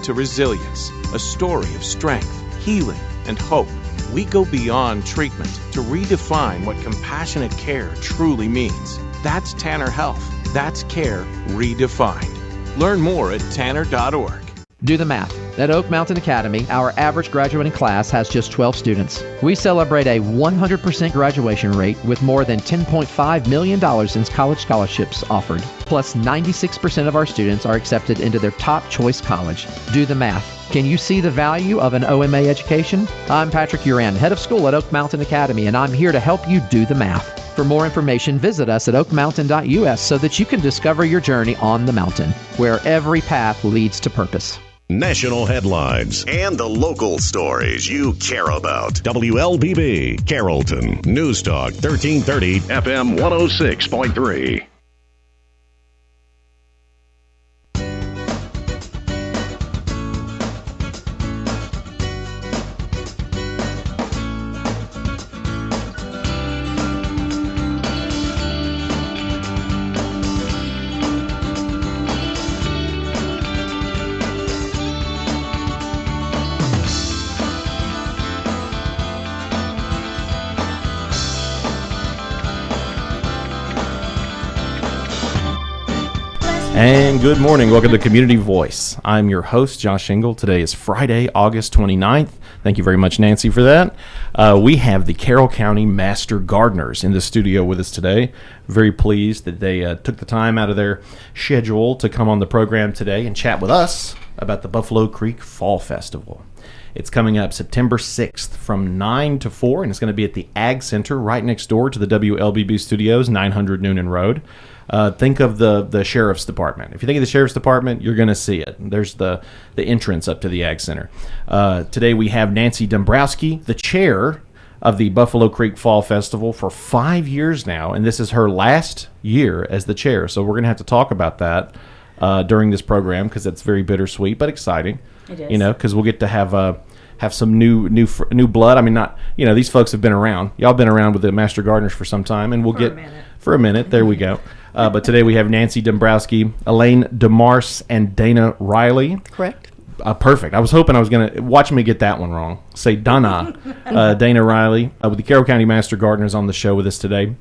to resilience, a story of strength, healing, and hope. We go beyond treatment to redefine what compassionate care truly means. That's Tanner Health. That's care redefined. Learn more at tanner.org. Do the math. At Oak Mountain Academy, our average graduating class has just 12 students. We celebrate a 100% graduation rate with more than $10.5 million in college scholarships offered. Plus, 96% of our students are accepted into their top choice college. Do the math. Can you see the value of an OMA education? I'm Patrick Uran, head of school at Oak Mountain Academy, and I'm here to help you do the math. For more information, visit us at oakmountain.us so that you can discover your journey on the mountain, where every path leads to purpose. National headlines and the local stories you care about. WLBB, Carrollton, News Talk 1330, FM 106.3. And good morning. Welcome to Community Voice. I'm your host, Josh Engel. Today is Friday, August 29th. Thank you very much, Nancy, for that. We have the Carroll County Master Gardeners in the studio with us today. Very pleased that they took the time out of their schedule to come on the program today and chat with us about the Buffalo Creek Fall Festival. It's coming up September 6th from 9 to 4, and it's going to be at the Ag Center right next door to the WLBB Studios, 900 Noonan Road. Think of the Sheriff's Department. If you think of the Sheriff's Department, you're going to see it. There's the entrance up to the Ag Center. Today we have Nancy Dombrowsky, the chair of the Buffalo Creek Fall Festival for 5 years now, and this is her last year as the chair. So we're going to have to talk about that during this program because it's very bittersweet but exciting. It is. You know, because we'll get to have some new blood. I mean, not, you know, these folks have been around. Y'all been around with the Master Gardeners for some time, and we'll for a minute. There we go. But today we have Nancy Dombrowsky, Elaine DeMarce, and Dana Riley. Correct. Perfect. I was hoping I was going to watch me get that one wrong. Say Dana. Dana Riley with the Carroll County Master Gardeners on the show with us today.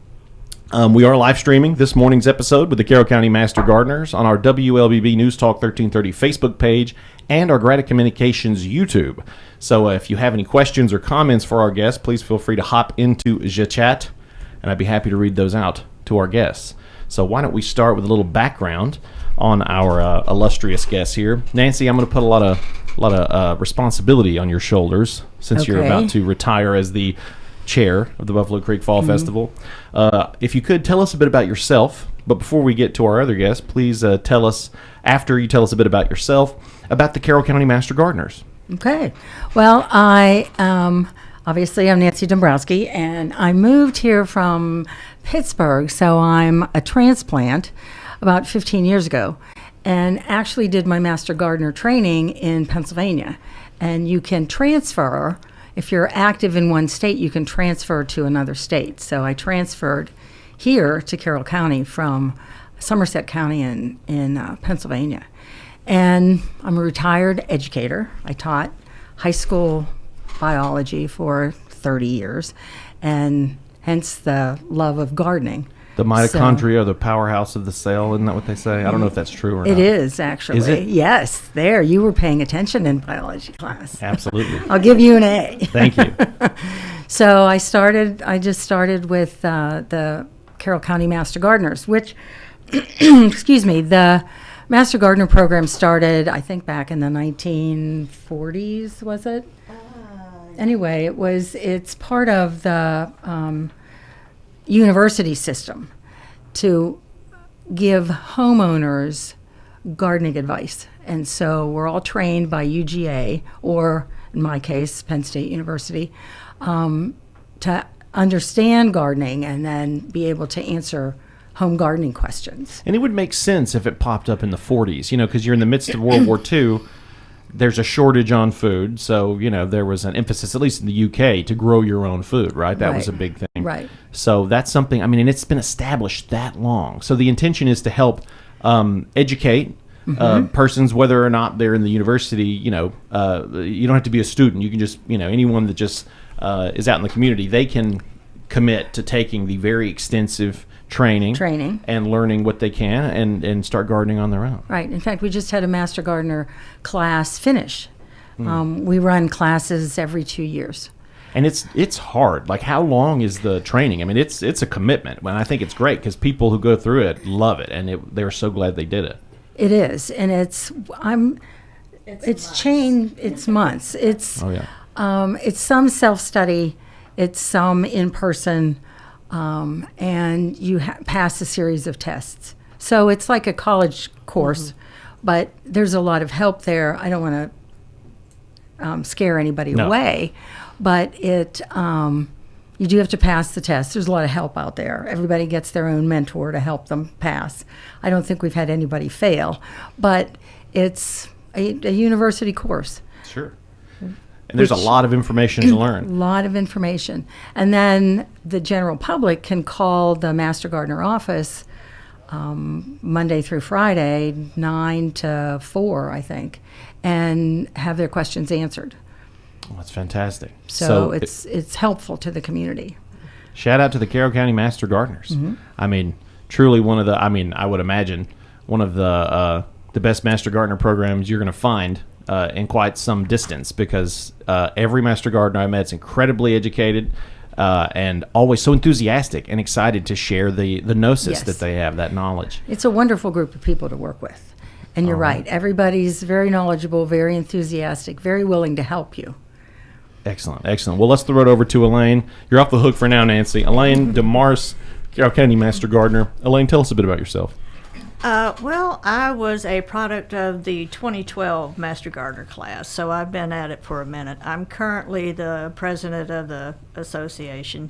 We are live streaming this morning's episode with the Carroll County Master Gardeners on our WLBB News Talk 1330 Facebook page and our Grata Communications YouTube. So if you have any questions or comments for our guests, please feel free to hop into the chat, and I'd be happy to read those out to our guests. So why don't we start with a little background on our illustrious guests here. Nancy, I'm going to put a lot of responsibility on your shoulders since you're about to retire as the chair of the Buffalo Creek Fall Festival. If you could tell us a bit about yourself, but before we get to our other guests, please tell us, after you tell us a bit about yourself, about the Carroll County Master Gardeners. Okay. Well, obviously I'm Nancy Dombrowsky, and I moved here from Pittsburgh, so I'm a transplant about 15 years ago, and actually did my Master Gardener training in Pennsylvania. And you can transfer, if you're active in one state, you can transfer to another state. So I transferred here to Carroll County from Somerset County in Pennsylvania. And I'm a retired educator. I taught high school biology for 30 years, and hence the love of gardening. The mitochondria are the powerhouse of the cell, isn't that what they say? I don't know if that's true or not. It is, actually. Is it? Yes, there. You were paying attention in biology class. Absolutely. I'll give you an A. Thank you. So I just started with the Carroll County Master Gardeners, which, excuse me, the Master Gardener program started, I think, back in the 1940s, was it? Anyway, it's part of the university system to give homeowners gardening advice. And so we're all trained by UGA, or in my case, Penn State University, to understand gardening and then be able to answer home gardening questions. And it would make sense if it popped up in the 40s, because you're in the midst of World War II. There's a shortage on food, so, there was an emphasis, at least in the UK, to grow your own food, right? That was a big thing. Right. So that's something, and it's been established that long. So the intention is to help educate persons, whether or not they're in the university. You know, you don't have to be a student. You can just, anyone that just is out in the community, they can commit to taking the very extensive training and learning what they can and start gardening on their own. Right. In fact, we just had a Master Gardener class finish. We run classes every 2 years. And it's hard. Like, how long is the training? I mean, it's a commitment. And I think it's great because people who go through it love it, and they're so glad they did it. It is, and it's months. It's some self-study, it's some in person, and you pass a series of tests. So it's like a college course, but there's a lot of help there. I don't want to scare anybody away, but you do have to pass the test. There's a lot of help out there. Everybody gets their own mentor to help them pass. I don't think we've had anybody fail, but it's a university course. Sure. And there's a lot of information to learn. A lot of information. And then the general public can call the Master Gardener office Monday through Friday, 9 to 4, I think, and have their questions answered. Well, that's fantastic. So it's helpful to the community. Shout out to the Carroll County Master Gardeners. I mean, truly one of the, I would imagine, one of the best Master Gardener programs you're going to find in quite some distance, because every Master Gardener I met is incredibly educated and always so enthusiastic and excited to share the gnosis that they have, that knowledge. It's a wonderful group of people to work with. And you're right. Everybody's very knowledgeable, very enthusiastic, very willing to help you. Excellent, excellent. Well, let's throw it over to Elaine. You're off the hook for now, Nancy. Elaine DeMarce, Carroll County Master Gardener. Elaine, tell us a bit about yourself. Well, I was a product of the 2012 Master Gardener class, so I've been at it for a minute. I'm currently the president of the association.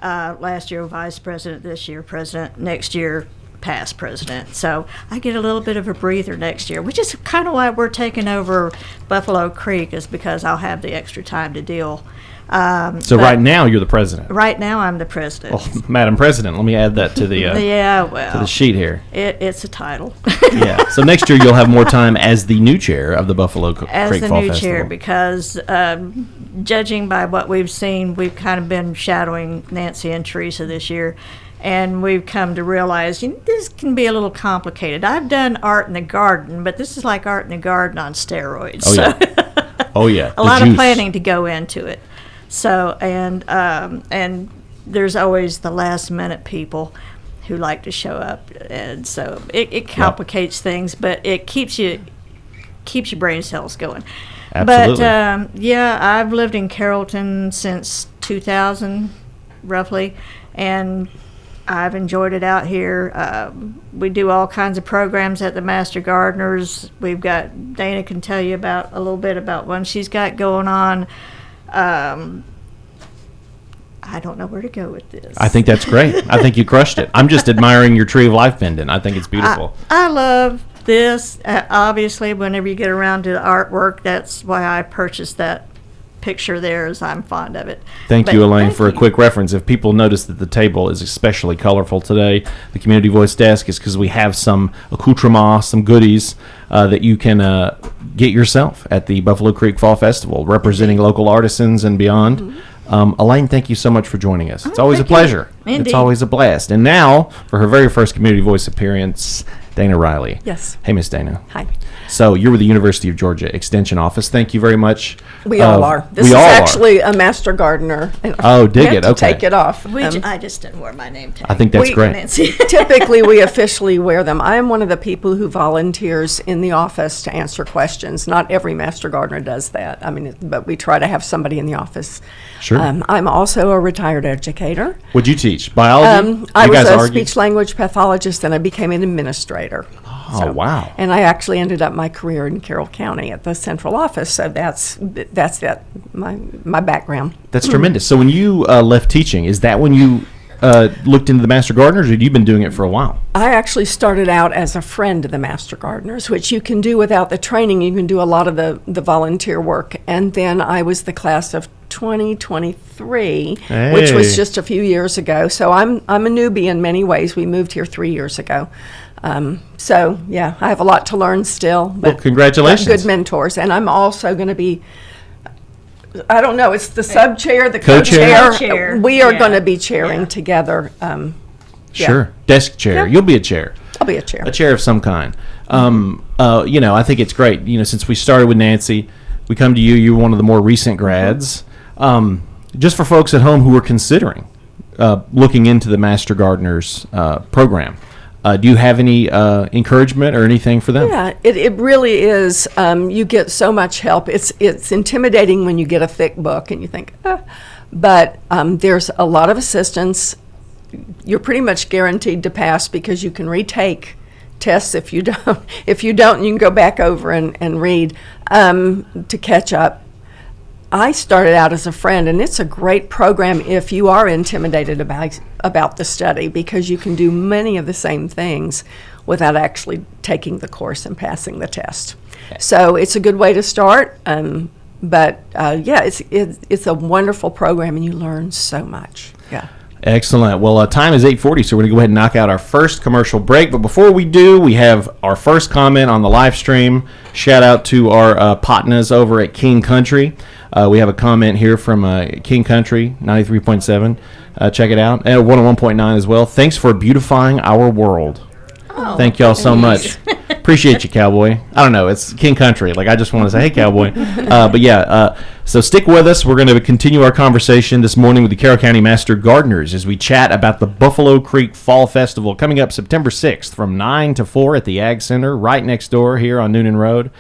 Last year, vice president. This year, president. Next year, past president. So I get a little bit of a breather next year, which is kind of why we're taking over Buffalo Creek, is because I'll have the extra time to deal. So right now you're the president. Right now I'm the president. Well, Madam President, let me add that to the to the sheet here. It's a title. Yeah. So next year you'll have more time as the new chair of the Buffalo Creek Fall Festival. As the new chair, because judging by what we've seen, we've kind of been shadowing Nancy and Teresa this year. And we've come to realize this can be a little complicated. I've done art in the garden, but this is like art in the garden on steroids. Oh, yeah. Oh, yeah. A lot of planning to go into it. So, and there's always the last minute people who like to show up. And so it complicates things, but it keeps your brain cells going. Absolutely. But, I've lived in Carrollton since 2000, roughly, and I've enjoyed it out here. We do all kinds of programs at the Master Gardeners. We've got, Dana can tell you a little bit about one she's got going on. I don't know where to go with this. I think that's great. I think you crushed it. I'm just admiring your Tree of Life pendant. I think it's beautiful. I love this. Obviously, whenever you get around to the artwork, that's why I purchased that picture there, as I'm fond of it. Thank you, Elaine, for a quick reference. If people notice that the table is especially colorful today, the Community Voice desk is because we have some accoutrements, some goodies that you can get yourself at the Buffalo Creek Fall Festival, representing local artisans and beyond. Elaine, thank you so much for joining us. It's always a pleasure. It's always a blast. And now, for her very first Community Voice appearance, Dana Riley. Yes. Hey, Miss Dana. Hi. So you're with the University of Georgia Extension Office. Thank you very much. We all are. This is actually a Master Gardener. Oh, dig it. Okay. Take it off. I just didn't wear my name tag. I think that's great. Typically, we officially wear them. I am one of the people who volunteers in the office to answer questions. Not every Master Gardener does that. But we try to have somebody in the office. Sure. I'm also a retired educator. What'd you teach? Biology? I was a speech-language pathologist, and I became an administrator. Oh, wow. And I actually ended up my career in Carroll County at the central office, so that's my background. That's tremendous. So when you left teaching, is that when you looked into the Master Gardeners, or had you been doing it for a while? I actually started out as a friend of the Master Gardeners, which you can do without the training. You can do a lot of the volunteer work. And then I was the class of 2023, which was just a few years ago. So I'm a newbie in many ways. We moved here 3 years ago. So, yeah, I have a lot to learn still. But Well, congratulations. Good mentors. And I'm also going to be, I don't know, it's the sub-chair, the Co-chair? co-chair. We are going to be chairing together. Sure. Desk chair. Yeah. You'll be a chair. I'll be a chair. A chair of some kind. I think it's great. Since we started with Nancy, we come to you. You're one of the more recent grads. Just for folks at home who are considering looking into the Master Gardeners program, do you have any encouragement or anything for them? Yeah, it really is. You get so much help. It's intimidating when you get a thick book and you think, but there's a lot of assistance. You're pretty much guaranteed to pass because you can retake tests if you don't. If you don't, you can go back over and read to catch up. I started out as a friend, and it's a great program if you are intimidated about the study because you can do many of the same things without actually taking the course and passing the test. So it's a good way to start. It's a wonderful program, and you learn so much. Yeah. Excellent. Well, time is 8:40, so we're going to go ahead and knock out our first commercial break. But before we do, we have our first comment on the live stream. Shout out to our partners over at King Country. We have a comment here from King Country, 93.7. Check it out. And 101.9 as well. Thanks for beautifying our world. Oh, thank y'all so much. Appreciate you, Cowboy. I don't know. It's King Country. I just want to say, hey, Cowboy. So stick with us. We're going to continue our conversation this morning with the Carroll County Master Gardeners as we chat about the Buffalo Creek Fall Festival coming up September 6th from 9 to 4 at the Ag Center right next door here on Noonan Road.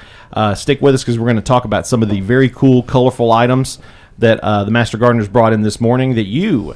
Stick with us because we're going to talk about some of the very cool, colorful items that the Master Gardeners brought in this morning that you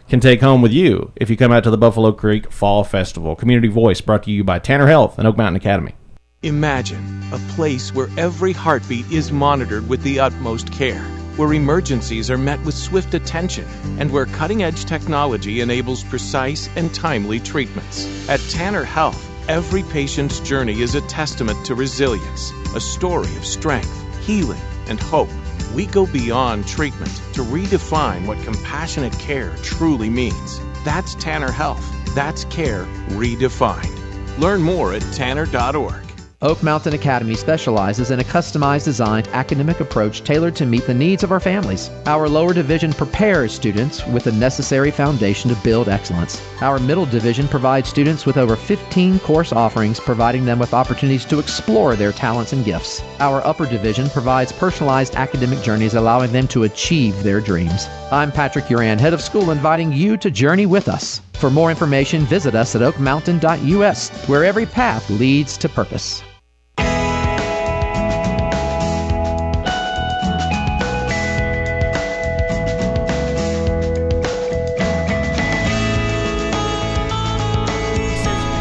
can take home with you if you come out to the Buffalo Creek Fall Festival. Community Voice brought to you by Tanner Health and Oak Mountain Academy. Imagine a place where every heartbeat is monitored with the utmost care, where emergencies are met with swift attention, and where cutting-edge technology enables precise and timely treatments. At Tanner Health, every patient's journey is a testament to resilience, a story of strength, healing, and hope. We go beyond treatment to redefine what compassionate care truly means. That's Tanner Health. That's care redefined. Learn more at tanner.org. Oak Mountain Academy specializes in a customized designed academic approach tailored to meet the needs of our families. Our lower division prepares students with the necessary foundation to build excellence. Our middle division provides students with over 15 course offerings, providing them with opportunities to explore their talents and gifts. Our upper division provides personalized academic journeys, allowing them to achieve their dreams. I'm Patrick Uran, head of school, inviting you to journey with us. For more information, visit us at oakmountain.us, where every path leads to purpose.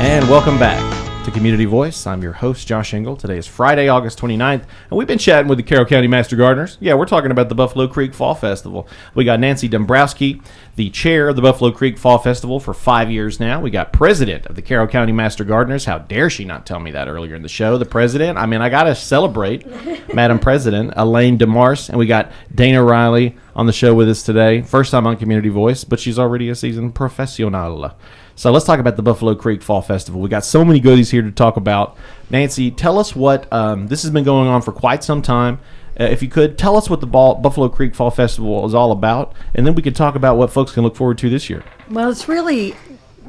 And welcome back to Community Voice. I'm your host, Josh Engel. Today is Friday, August 29th, and we've been chatting with the Carroll County Master Gardeners. Yeah, we're talking about the Buffalo Creek Fall Festival. We got Nancy Dombrowsky, the chair of the Buffalo Creek Fall Festival for 5 years now. We got president of the Carroll County Master Gardeners. How dare she not tell me that earlier in the show? The president. I mean, I got to celebrate Madam President, Elaine DeMarce. And we got Dana Riley on the show with us today. First time on Community Voice, but she's already a seasoned professional. So let's talk about the Buffalo Creek Fall Festival. We got so many goodies here to talk about. Nancy, tell us what this has been going on for quite some time. If you could, tell us what the Buffalo Creek Fall Festival is all about, and then we could talk about what folks can look forward to this year. Well, it's really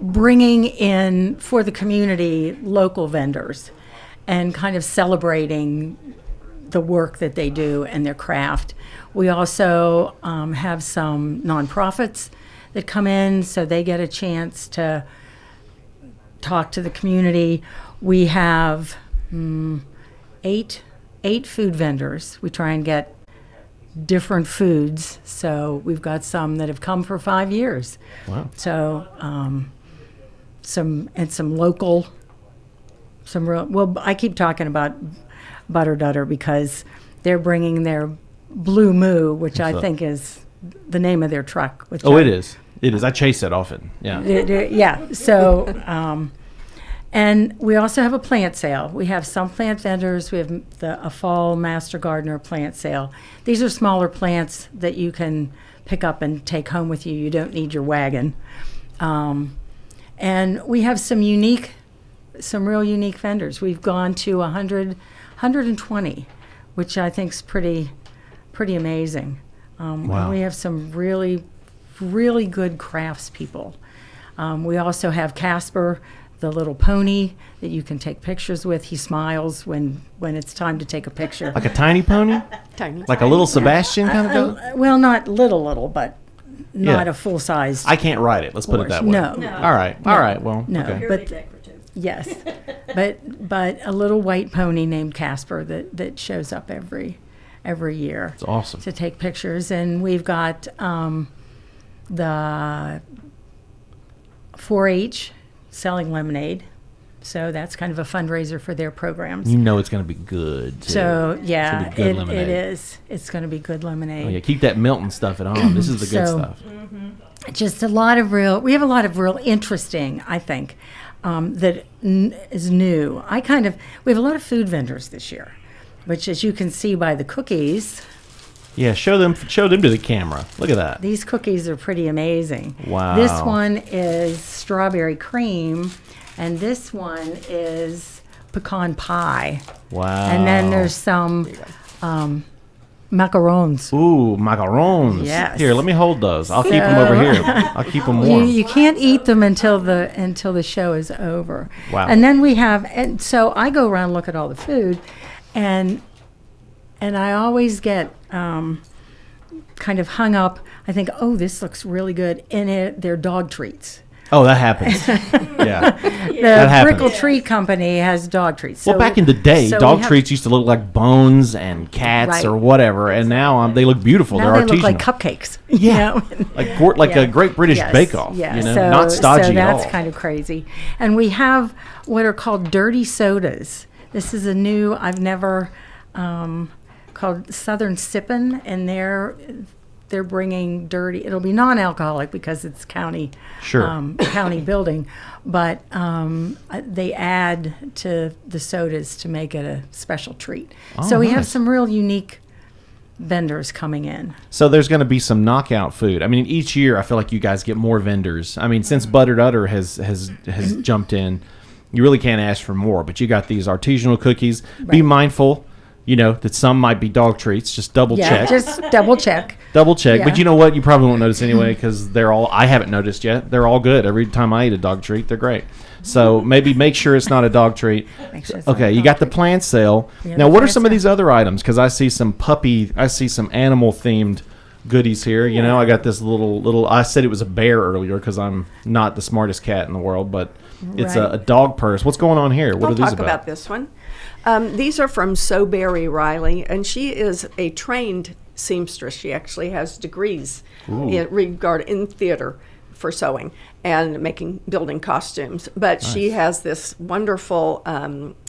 bringing in for the community local vendors and kind of celebrating the work that they do and their craft. We also have some nonprofits that come in, so they get a chance to talk to the community. We have 8 food vendors. We try and get different foods. So we've got some that have come for 5 years. Wow. So some local, well, I keep talking about Butter Dutter because they're bringing their Blue Moo, which I think is the name of their truck. Which it is. It is. I chase that often. Yeah. Yeah. So, and we also have a plant sale. We have some plant vendors. We have a fall Master Gardener plant sale. These are smaller plants that you can pick up and take home with you. You don't need your wagon. And we have some unique some real unique vendors. We've gone to 120, which I think is pretty amazing. Wow. We have some really, really good craftspeople. We also have Casper, the little pony that you can take pictures with. He smiles when it's time to take a picture. Like a tiny pony? Tiny. Like a little Sebastian kind of goat? Well, not little, but not Yeah. a full-size. I can't ride it. Let's put it that way. No. All right. All right. Well, No, okay. but yes, but a little white pony named Casper that shows up every year. It's awesome. To take pictures, and we've got the 4-H selling lemonade, so that's kind of a fundraiser for their programs. You know it's going to be good. Too. So yeah, It's gonna be good lemonade. it is. It's going to be good lemonade. Oh, yeah, keep that Milton stuff at home. This is the good So- stuff. Just we have a lot of real interesting, I think, that is new. We have a lot of food vendors this year, which, as you can see by the cookies, Yeah, show them to the camera. Look at that. these cookies are pretty amazing. Wow. This one is strawberry cream, and this one is pecan pie. Wow. And then there's some macarons. Ooh, macarons. Yes. Here, let me hold those. I'll keep them over here. I'll keep them warm. You can't eat them until the show is over. Wow. And then and so I go around and look at all the food, and I always get kind of hung up. I think, oh, this looks really good. And they're dog treats. Oh, that happens. Yeah. The That happens. Brickle Treat Company has dog treats. Well, So- back in the day, so we dog have- treats used to look like bones and cats Right. or whatever, and now they look beautiful. Now They're they look like artisanal. cupcakes. Yeah. Like Yeah. a Great British Yes, Bake Off. Yeah, You know, so, not stodgy so at that's all. kind of crazy. And we have what are called dirty sodas. This is a new I've never called Southern Sippin', and they're bringing dirty. It'll be non-alcoholic because it's county county building, but they add to the sodas to make it a special treat. So we have nice. some real unique vendors coming in. So there's going to be some knockout food. I mean, each year I feel like you guys get more vendors. I mean, since Buttered Udder has jumped in, you really can't ask for more. But you got these artisanal cookies. Be Right. mindful, that some might be dog treats. Just double check. Just double check. Double check. But Yeah. you know what? You probably won't notice anyway because I haven't noticed yet. They're all good. Every time I eat a dog treat, they're great. So maybe make sure it's not a dog treat. Make sure it's not Okay, a you dog got the treat. plant sale. Yeah, Now, the what are plant some of sale. these other items? Because I see some animal themed goodies here. I got this little. I said it was a bear earlier because I'm not the smartest cat in the world, but it's Right. a dog purse. What's going on here? What I'll are these talk about this one. These are from Soberry Riley, and she is a trained seamstress. She actually has degrees in theater for sewing and building costumes. But she has this wonderful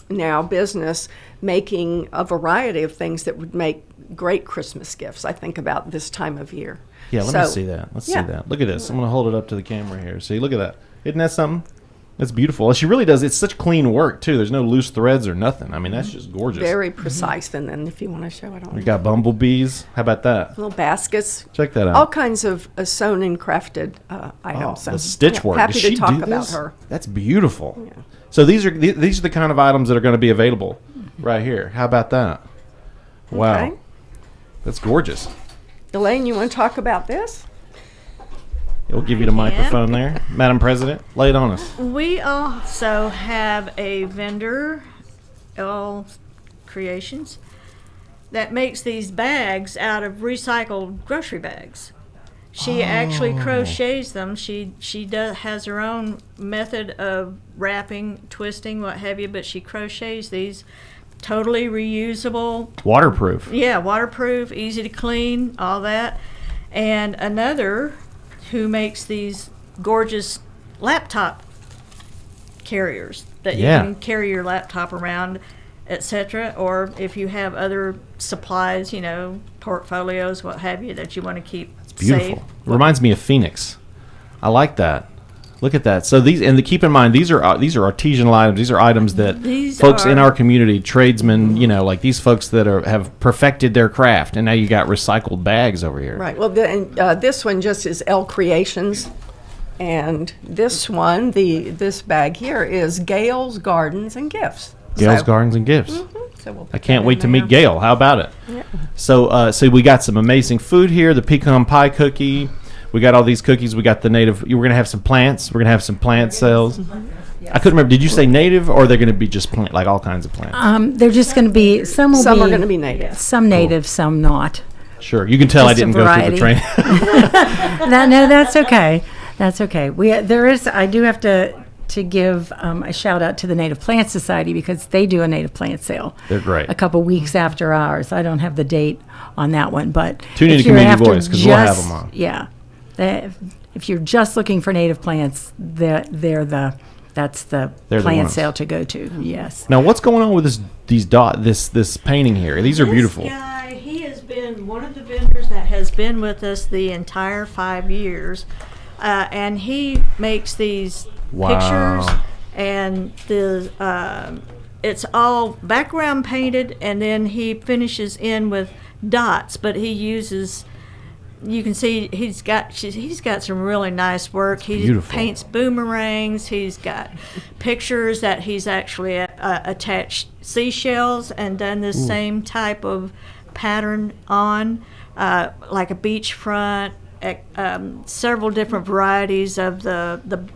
now business making a variety of things that would make great Christmas gifts. I think about this time of year. Yeah, let me see that. Let's yeah. see that. Look at this. I'm going to hold it up to the camera here. See, look at that. Isn't that something? That's beautiful. She really does. It's such clean work, too. There's no loose threads or nothing. I mean, that's just gorgeous. Very precise. And then if you want to show it We on got bumblebees. How about that? little baskets. Check that out. All kinds of sewn and crafted items. The stitch work. Happy Does to she talk do about this? her. That's beautiful. So these are the kind of items that are going to be available right here. How about that? Wow. Okay. That's gorgeous. Elaine, you want to talk about this? We'll give you the microphone there. Madam President, lay it on us. We also have a vendor, L Creations, that makes these bags out of recycled grocery bags. She actually crochets them. She has her own method of wrapping, twisting, what have you, but she crochets these totally reusable. Waterproof. Yeah, waterproof, easy to clean, all that. And another who makes these gorgeous laptop carriers that you can carry your laptop around, etc. Or if you have other supplies, portfolios, what have you, that you want to keep Beautiful. safe. Reminds me of Phoenix. I like that. Look at that. So keep in mind these are artisanal items. These are items that folks in our community, tradesmen, like these folks that have perfected their craft, and now you got recycled bags over here. Right. Well, this one just is L Creations. And this one, this bag here, is Gail's Gardens and Gifts. Gail's Gardens and Gifts. So we'll I can't wait to meet Gail. How about it? Yeah. So we got some amazing food here. The pecan pie cookie. We got all these cookies. We got the native. We're going to have some plants. We're going to have some plant sales. I couldn't remember. Did you say native, or are they going to be just plant, like all kinds of plants? They're just going to be, some are going to be native. Some native, some not. Sure. You can tell Just I a didn't go through the training. No, that's okay. That's okay. I do have to give a shout out to the Native Plant Society, because they do a native plant sale. They're great. A couple weeks after ours. I don't have the date on that one, but Tune in to Community Voice, because we'll have them on. Yeah, if you're just looking for native plants, that's the plant sale to go to. Yes. Now, what's going on with this painting here? These are beautiful. This guy, he has been one of the vendors that has been with us the entire 5 years, and he makes these pictures, and it's all background painted, and then he finishes in with dots, but he uses, you can see he's got some really nice work. He paints boomerangs. He's got pictures that he's actually attached seashells and done the same type of pattern on, like a beachfront, several different varieties of the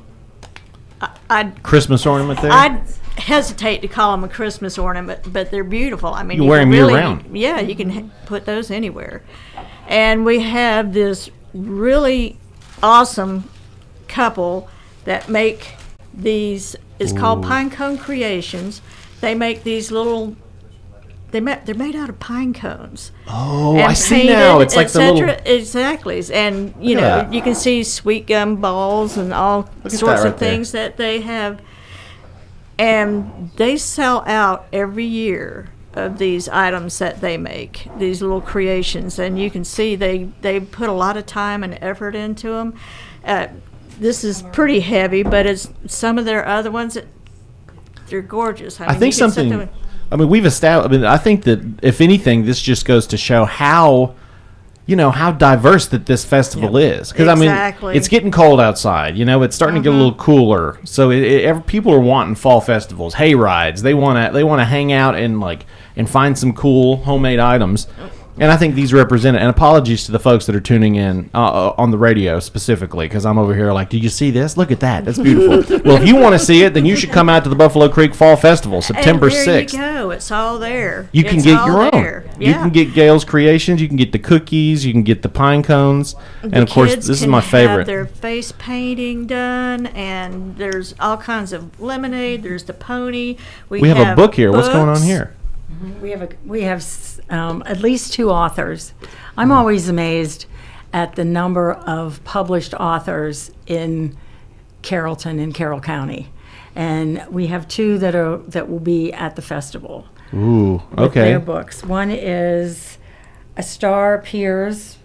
Christmas ornament there? I'd hesitate to call them a Christmas ornament, but they're beautiful. I mean, you wear them year-round. Yeah, you can put those anywhere. And we have this really awesome couple that make these, it's called Pinecone Creations. They make these little, they're made out of pine cones. Oh, I see now. It's like the little... Exactly. And, you know, you can see sweet gum balls and all sorts of things that they have. And they sell out every year of these items that they make, these little creations. And you can see they put a lot of time and effort into them. This is pretty heavy, but it's some of their other ones, they're gorgeous. I think something... I mean, we've established. I mean, I think that if anything, this just goes to show how, how diverse that this festival is. Because exactly. I mean, it's getting cold outside. It's starting to get a little cooler. So people are wanting fall festivals, hay rides. They want to hang out and find some cool homemade items. And I think these represent it. And apologies to the folks that are tuning in on the radio specifically, because I'm over here like, do you see this? Look at that. That's beautiful. Well, if you want to see it, then you should come out to the Buffalo Creek Fall Festival, September 6th. There you go. It's all there. You can get your own. Yeah. You can get Gail's Creations. You can get the cookies. You can get the pine cones. And, of course, this is my favorite. Their face painting done, and there's all kinds of lemonade. There's the pony. We have a book here. What's going on here? We have at least 2 authors. I'm always amazed at the number of published authors in Carrollton and Carroll County, and we have 2 that will be at the festival. Ooh, okay. With their books. One is A Star Appears,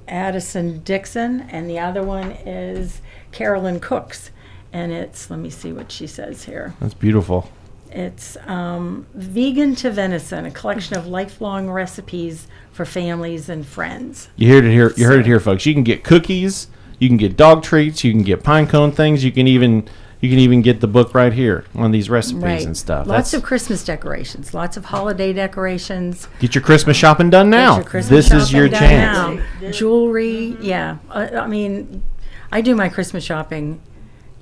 Addison Dixon, and the other one is Carolyn Cooks, and it's, let me see what she says here. That's beautiful. It's Vegan to Venison, a collection of lifelong recipes for families and friends. You heard it here. You heard it here, folks. You can get cookies. You can get dog treats. You can get pine cone things. You can even get the book right here on these recipes and stuff. Lots of Christmas decorations. Lots of holiday decorations. Get your Christmas shopping done now. This is your chance. Jewelry. Yeah. I mean, I do my Christmas shopping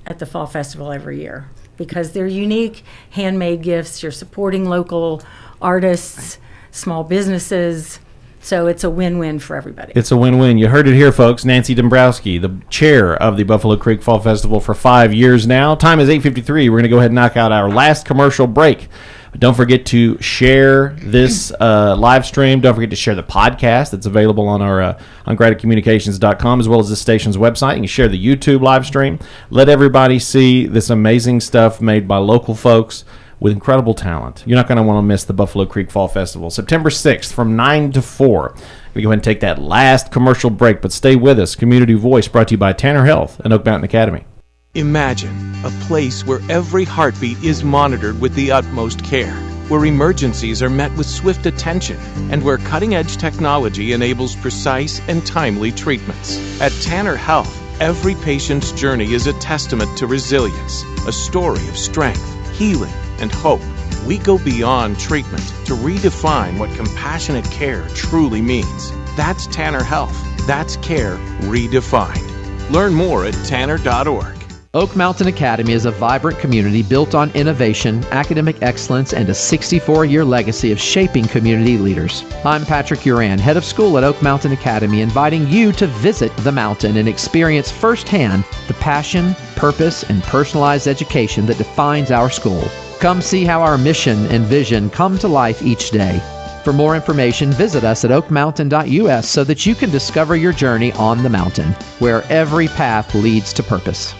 at the Fall Festival every year, because they're unique handmade gifts. You're supporting local artists, small businesses, so it's a win-win for everybody. It's a win-win. You heard it here, folks. Nancy Dombrowsky, the chair of the Buffalo Creek Fall Festival for 5 years now. Time is 8:53. We're going to go ahead and knock out our last commercial break. But don't forget to share this live stream. Don't forget to share the podcast that's available on our on gradicommunications.com, as well as the station's website. You can share the YouTube live stream. Let everybody see this amazing stuff made by local folks with incredible talent. You're not going to want to miss the Buffalo Creek Fall Festival, September 6th from 9 to 4. We're going to go ahead and take that last commercial break, but stay with us. Community Voice brought to you by Tanner Health and Oak Mountain Academy. Imagine a place where every heartbeat is monitored with the utmost care, where emergencies are met with swift attention, and where cutting-edge technology enables precise and timely treatments. At Tanner Health, Every patient's journey is a testament to resilience, a story of strength, healing, and hope. We go beyond treatment to redefine what compassionate care truly means. That's Tanner Health. That's care redefined. Learn more at tanner.org. Oak Mountain Academy is a vibrant community built on innovation, academic excellence, and a 64-year legacy of shaping community leaders. I'm Patrick Uran, head of school at Oak Mountain Academy, inviting you to visit the mountain and experience firsthand the passion, purpose, and personalized education that defines our school. Come see how our mission and vision come to life each day. For more information, visit us at oakmountain.us so that you can discover your journey on the mountain, where every path leads to purpose.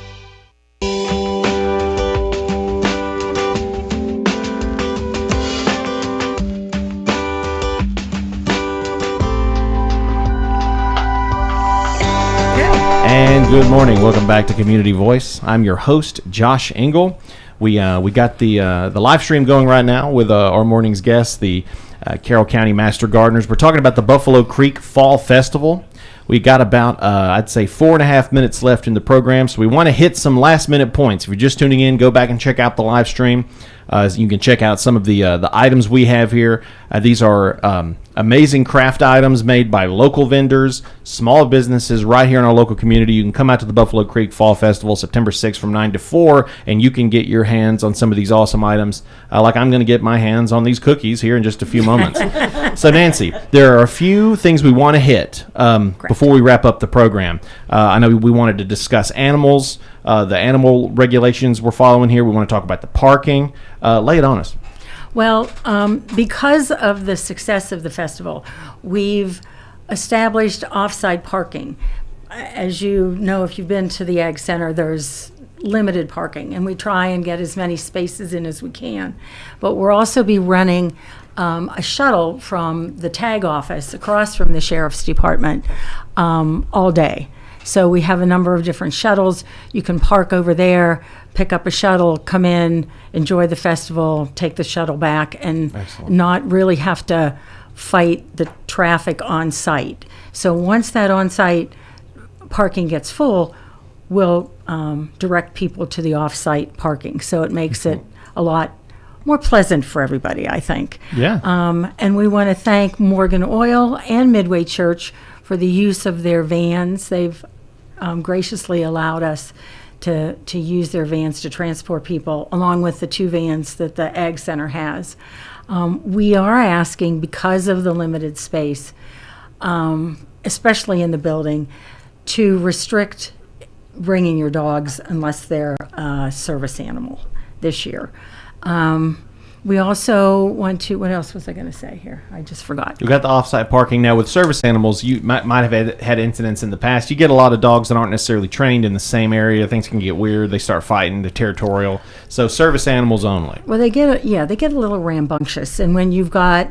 And good morning. Welcome back to Community Voice. I'm your host, Josh Engel. We got the live stream going right now with our morning's guest, the Carroll County Master Gardeners. We're talking about the Buffalo Creek Fall Festival. We got about, I'd say, 4.5 minutes left in the program, so we want to hit some last-minute points. If you're just tuning in, go back and check out the live stream. You can check out some of the items we have here. These are amazing craft items made by local vendors, small businesses right here in our local community. You can come out to the Buffalo Creek Fall Festival September 6th from 9 to 4, and you can get your hands on some of these awesome items, like I'm going to get my hands on these cookies here in just a few moments. So, Nancy, there are a few things we want to hit before we wrap up the program. I know we wanted to discuss animals, the animal regulations we're following here. We want to talk about the parking. Lay it on us. Well, because of the success of the festival, we've established off-site parking. As you know, if you've been to the Ag Center, there's limited parking, and we try and get as many spaces in as we can. But we'll also be running a shuttle from the tag office across from the Sheriff's Department all day. So we have a number of different shuttles. You can park over there, pick up a shuttle, come in, enjoy the festival, take the shuttle back, and not really have to fight the traffic on site. So once that on-site parking gets full, we'll direct people to the off-site parking. So it makes it a lot more pleasant for everybody, I think. Yeah. And we want to thank Morgan Oil and Midway Church for the use of their vans. They've graciously allowed us to use their vans to transport people, along with the 2 vans that the Ag Center has. We are asking, because of the limited space, especially in the building, to restrict bringing your dogs unless they're a service animal this year. We also want to, what else was I going to say here? I just forgot. You got the off-site parking. Now, with service animals, you might have had incidents in the past. You get a lot of dogs that aren't necessarily trained in the same area. Things can get weird. They start fighting. They're territorial. So service animals only. Well, they get a little rambunctious. And when you've got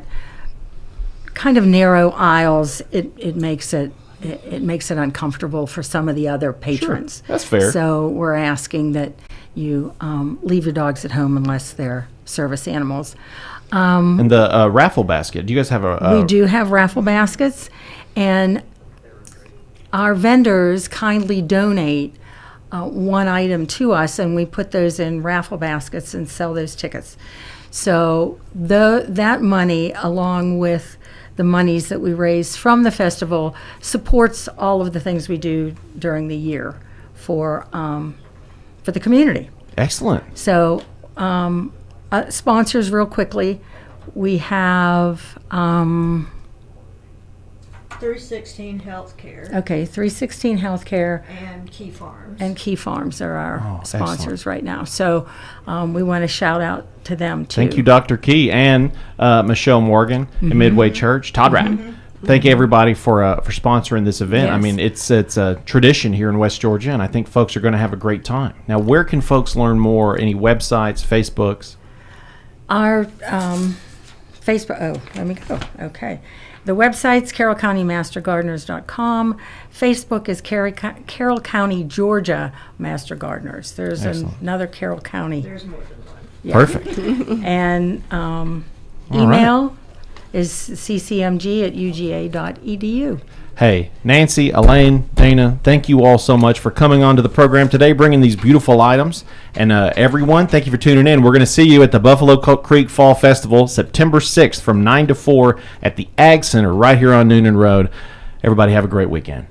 kind of narrow aisles, it makes it uncomfortable for some of the other patrons. Sure. That's fair. So we're asking that you leave your dogs at home unless they're service animals. And the raffle basket. Do you guys have a... We do have raffle baskets, and our vendors kindly donate one item to us, and we put those in raffle baskets and sell those tickets. So that money, along with the monies that we raise from the festival, supports all of the things we do during the year for the community. Excellent. So sponsors, real quickly, we have 316 Healthcare. Okay, 316 Healthcare And Key Farms. and Key Farms are our sponsors excellent. right now. So we want to shout out to them too. Thank you, Dr. Key and Michelle Morgan and Midway Church. Todd Rapp. Thank you, everybody, for sponsoring this event. Yes. I mean, it's a tradition here in West Georgia, and I think folks are going to have a great time. Now, where can folks learn more? Any websites, Facebooks? Our Facebook, let me go. Okay. The website's carrollcountymastergardeners.com. Facebook is Carroll County, Georgia Master Gardeners. There's Excellent. another Carroll County. There's more than one. Yeah. Perfect. And email is ccmg@uga.edu. Hey, Nancy, Elaine, Dana, thank you all so much for coming on to the program today, bringing these beautiful items. And everyone, thank you for tuning in. We're going to see you at the Buffalo Creek Fall Festival, September 6th from 9 to 4 at the Ag Center right here on Noonan Road. Everybody have a great weekend.